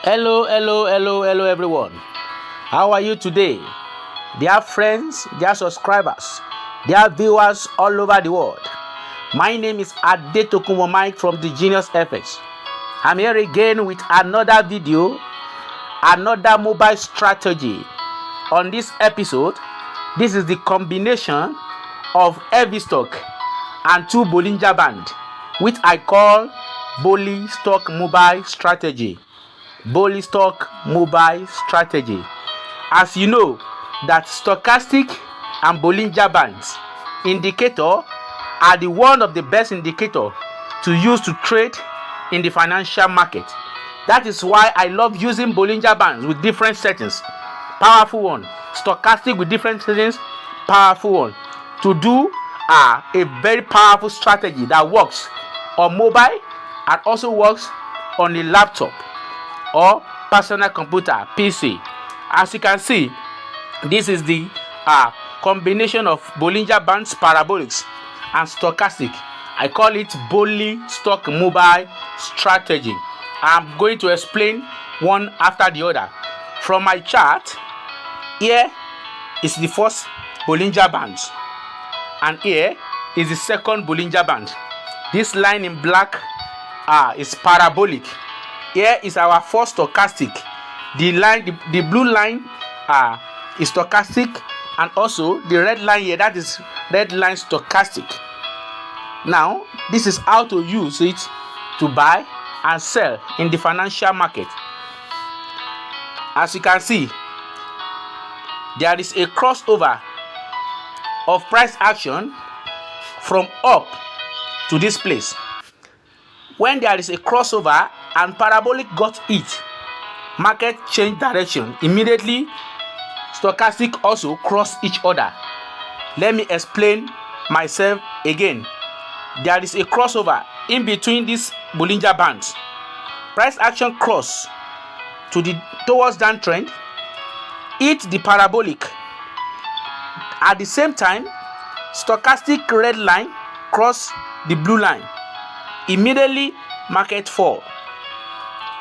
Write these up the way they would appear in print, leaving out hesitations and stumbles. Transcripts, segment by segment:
Hello, everyone. How are you today? Dear friends, dear subscribers, dear viewers all over the world. My name is Adetokunbo Mike from the Genius FX. I'm here again with another video, another mobile strategy. On this episode, this is the combination of heavy stock and two Bollinger band, which I call BOLLISTOCH mobile strategy. BOLLISTOCH mobile strategy. As you know, that stochastic and Bollinger bands indicator are the one of the best indicator to use to trade in the financial market. That is why I love using Bollinger bands with different settings. Powerful one. Stochastic with different settings. Powerful one. To do a very powerful strategy that works on mobile and also works on a laptop or personal computer PC. As you can see, this is the combination of Bollinger bands, parabolics and stochastic. I call it BOLLISTOCH mobile strategy. I'm going to explain one after the other. From my chart, here is the first Bollinger band and here is the second Bollinger band. This line in black is parabolic. Here is our first stochastic. The blue line is stochastic, and also the red line here, that is red line stochastic. Now, this is how to use it to buy and sell in the financial market. As you can see, there is a crossover of price action from up to this place. When there is a crossover and parabolic got hit, market change direction immediately. Stochastic also cross each other. Let me explain myself again. There is a crossover in between these Bollinger bands. Price action cross towards downtrend, hit the parabolic. At the same time, stochastic red line cross the blue line. Immediately market fall.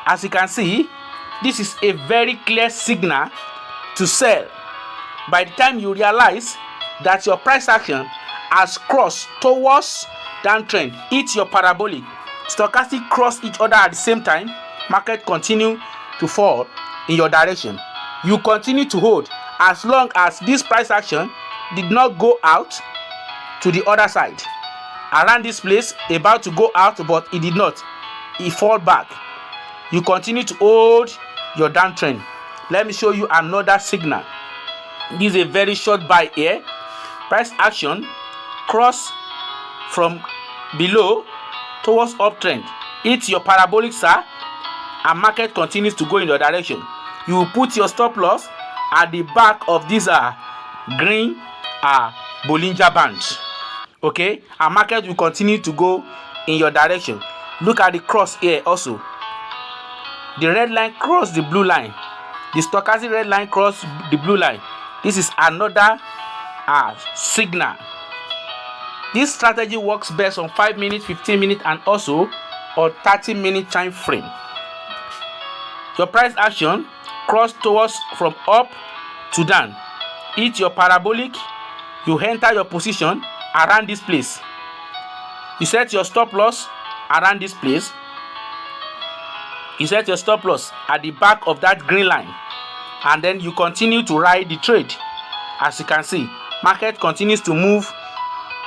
As you can see, this is a very clear signal to sell. By the time you realize that your price action has crossed towards downtrend, hit your parabolic, stochastic cross each other at the same time, market continue to fall in your direction. You continue to hold as long as this price action did not go out to the other side. Around this place, about to go out, but it did not. It fall back. You continue to hold your downtrend. Let me show you another signal. This is a very short buy here. Price action cross from below towards uptrend. Hit your parabolic, sir, and market continues to go in your direction. You will put your stop loss at the back of this green Bollinger band. Okay, and market will continue to go in your direction. Look at the cross here also. The red line cross the blue line. The stochastic red line cross the blue line. This is another signal. This strategy works best on 5 minutes, 15 minutes, and also on 30-minute time frame. Your price action cross towards from up to down. Hit your parabolic. You enter your position around this place. You set your stop loss around this place. You set your stop loss at the back of that green line, and then you continue to ride the trade. As you can see, market continues to move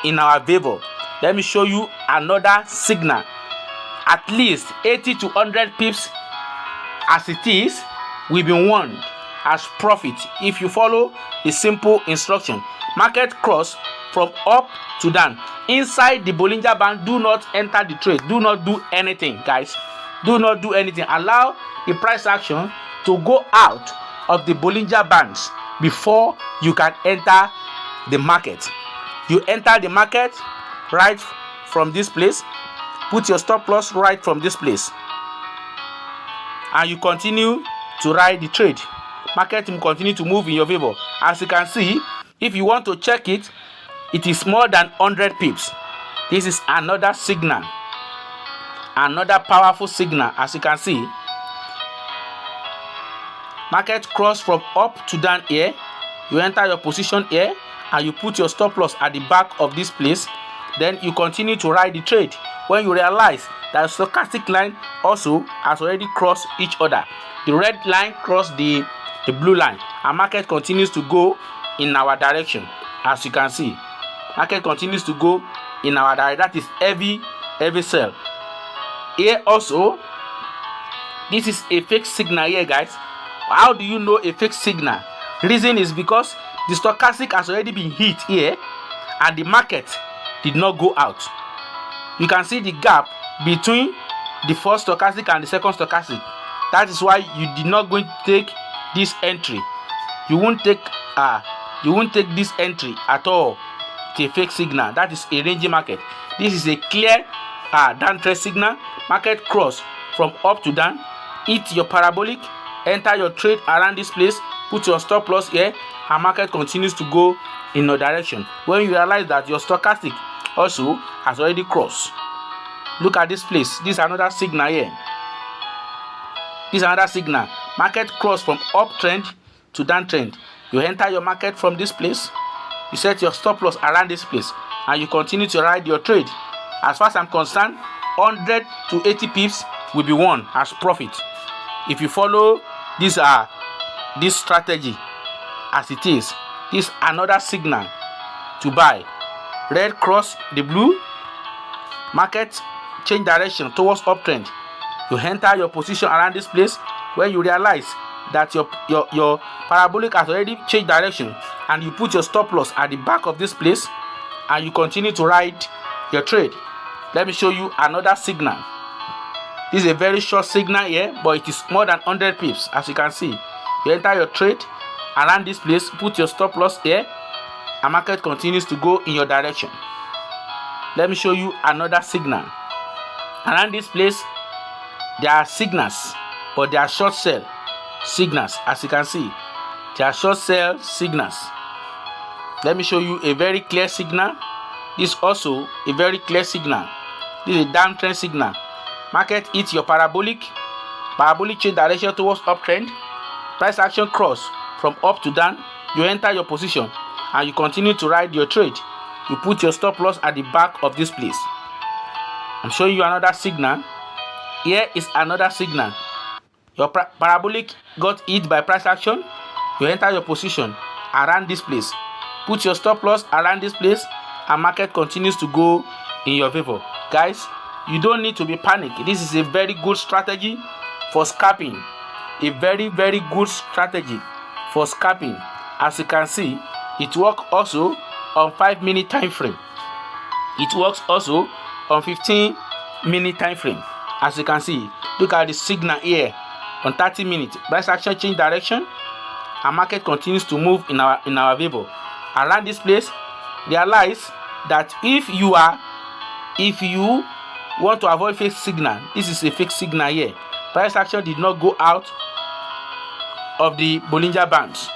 in our favor. Let me show you another signal. At least 80 to 100 pips as it is, we've been warned as profit if you follow a simple instruction. Market cross from up to down. Inside the Bollinger band, do not enter the trade. Do not do anything, guys. Do not do anything. Allow the price action to go out of the Bollinger bands before you can enter the market. You enter the market right from this place. Put your stop loss right from this place, and you continue to ride the trade. Market will continue to move in your favor. As you can see, if you want to check it, it is more than 100 pips. This is another signal, another powerful signal. As you can see, Market cross from up to down here. You enter your position here and you put your stop loss at the back of this place. Then you continue to ride the trade when you realize that the stochastic line also has already crossed each other. The red line crossed the blue line, and market continues to go in our direction. As you can see, market continues to go in our direction. That is heavy sell. Here also, this is a fake signal here, guys. How do you know a fake signal? Reason is because the stochastic has already been hit here and the market did not go out. You can see the gap between the first stochastic and the second stochastic. That is why you did not going to take this entry. You won't take this entry at all. It's a fake signal. That is a ranging market. This is a clear down trend signal. Market cross from up to down. Hit your parabolic. Enter your trade around this place. Put your stop loss here, and market continues to go in your direction. When you realize that your stochastic also has already crossed. Look at this place. This is another signal here. This is another signal. Market cross from uptrend to downtrend. You enter your market from this place. You set your stop loss around this place, and you continue to ride your trade. As far as I'm concerned, 100 to 80 pips will be won as profit if you follow this strategy as it is. This another signal to buy. Red cross the blue. Market change direction towards uptrend. You enter your position around this place when you realize that your parabolic has already changed direction, and you put your stop loss at the back of this place, and you continue to ride your trade. Let me show you another signal. This is a very short signal here, but it is more than 100 pips. As you can see, you enter your trade around this place, put your stop loss here, and market continues to go in your direction. Let me show you another signal. Around this place, there are signals, but they are short sell signals. As you can see, they are short sell signals. Let me show you a very clear signal. This is also a very clear signal. This is a downtrend signal. Market hits your parabolic change direction towards uptrend. Price action cross from up to down. You enter your position and you continue to ride your trade. You put your stop loss at the back of this place. I'm showing you another signal. Here is another signal. Your parabolic got hit by price action. You enter your position around this place. Put your stop loss around this place, and market continues to go in your favor. Guys, you don't need to be panicked. This is a very good strategy for scalping. A very good strategy for scalping. As you can see, it works also on 5-minute time frame. It works also on 15-minute time frame. As you can see, look at the signal here on 30 minutes. Price action change direction, and market continues to move in our favor. Around this place, realize that if you want to avoid fake signal, this is a fake signal here. Price action did not go out of the Bollinger bands.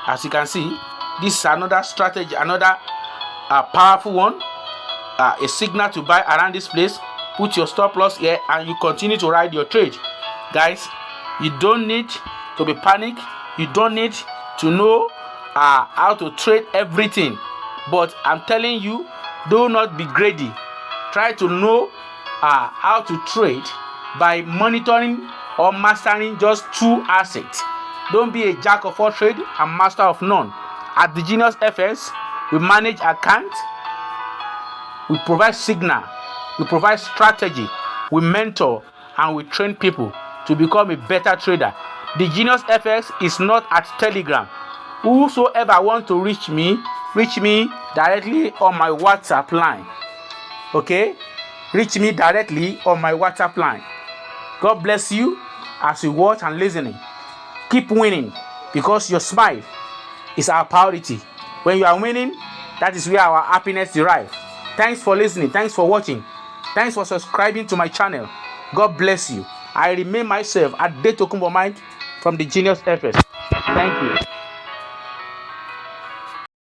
As you can see, this is another strategy, another powerful one. A signal to buy around this place. Put your stop loss here, and you continue to ride your trade. Guys, you don't need to be panicked. You don't need to know how to trade everything. But I'm telling you, do not be greedy. Try to know how to trade by monitoring or mastering just 2 assets. Don't be a jack of all trades and master of none. At the Genius FS, we manage accounts, we provide signal, we provide strategy, we mentor, and we train people to become a better trader. The Genius FX is not at Telegram. Whosoever wants to reach me directly on my WhatsApp line. Okay? Reach me directly on my WhatsApp line. God bless you as you watch and listening. Keep winning, because your smile is our priority. When you are winning, that is where our happiness derives. Thanks for listening. Thanks for watching. Thanks for subscribing to my channel. God bless you. I remain myself at Detokumbo Mind from the Genius FS. Thank you.